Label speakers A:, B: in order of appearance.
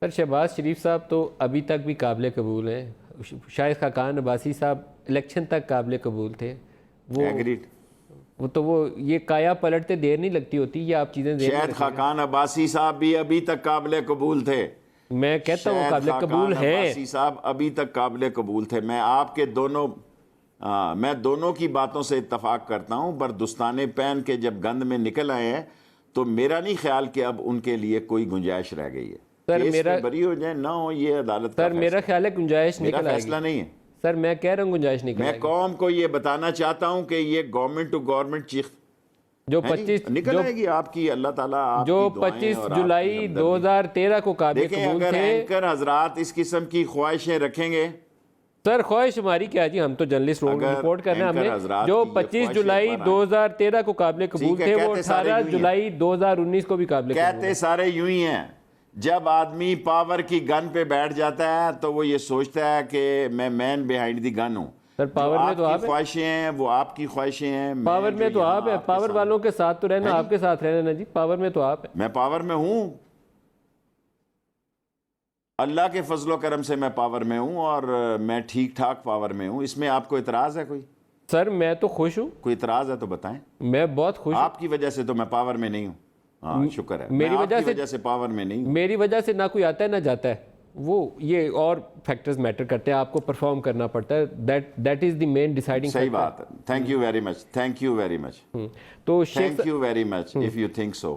A: سر شہباز شریف صاحب تو ابھی تک بھی قابل قبول ہیں. شاہد خاقان عباسی صاحب الیکشن تک قابل قبول تھے. وہ یہ کایا پلٹتے دیر نہیں لگتی ہوتی. یہ آپ چیزیں
B: شاہد خاقان عباسی صاحب بھی ابھی تک قابل قبول تھے.
A: میں کہتا ہوں قابل قبول ہیں.
B: شاہد عباسی صاحب ابھی تک قابل قبول تھے. میں دونوں کی باتوں سے اتفاق کرتا ہوں. پر دستانے پہن کے جب گند میں نکل آئے ہیں تو میرا نہیں خیال کہ اب ان کے لیے کوئی گنجائش رہ گئی ہے.
A: سر میرا
B: بری ہو جائے نہ ہو یہ عدالت کا
A: سر میرا خیال ہے گنجائش نکل آئے گی.
B: فیصلہ نہیں ہے
A: سر میں کہہ رہا ہوں گنجائش نکل آئے
B: میں
A: گی.
B: قوم کو یہ بتانا چاہتا ہوں کہ یہ گورنمنٹ ٹو گورنمنٹ چیخ
A: جو 25
B: نکل آئے گی آپ کی. اللہ تعالیٰ
A: جو 25 جولائی 2013 کو قابل
B: دیکھیں
A: قبول
B: اگر
A: تھے.
B: اینکر حضرات اس قسم کی خواہشیں رکھیں گے.
A: سر خواہش ہماری کیا جی, ہم تو جرنلسٹ رپورٹ کرنا ہم نے. جو 25 جولائی 2013 کو قابل قبول تھے وہ 18 جولائی 2019 کو بھی قابل قبول
B: کہتے سارے یوں ہی ہیں. جب آدمی پاور کی گن پہ بیٹھ جاتا ہے تو وہ یہ سوچتا ہے کہ میں مین بیہائنڈ دی گن ہوں.
A: سر پاور میں تو آپ
B: کی خواہشیں ہیں وہ آپ کی خواہشیں ہیں.
A: پاور میں تو آپ ہیں. پاور والوں کے ساتھ تو رہنا آپ کے ساتھ رہنا نا جی. پاور میں تو آپ ہیں.
B: میں پاور میں ہوں. اللہ کے فضل و کرم سے میں پاور میں ہوں اور میں ٹھیک ٹھاک پاور میں ہوں. اس میں آپ کو اعتراض ہے کوئی؟
A: سر میں تو خوش ہوں.
B: کوئی اعتراض ہے تو بتائیں.
A: میں بہت خوش ہوں.
B: آپ کی وجہ سے تو میں پاور میں نہیں ہوں. ہاں شکر ہے.
A: میری
B: وجہ سے پاور میں نہیں ہوں.
A: میری وجہ سے نہ کوئی آتا ہے نہ جاتا ہے. وہ یہ اور فیکٹرز میٹر کرتے ہیں. آپ کو پرفارم کرنا پڑتا ہے. دیٹ از دی مین ڈیسائیڈنگ
B: صحیح بات ہے. Thank you very much. Thank you very much.
A: تو
B: thank you very much if you think so.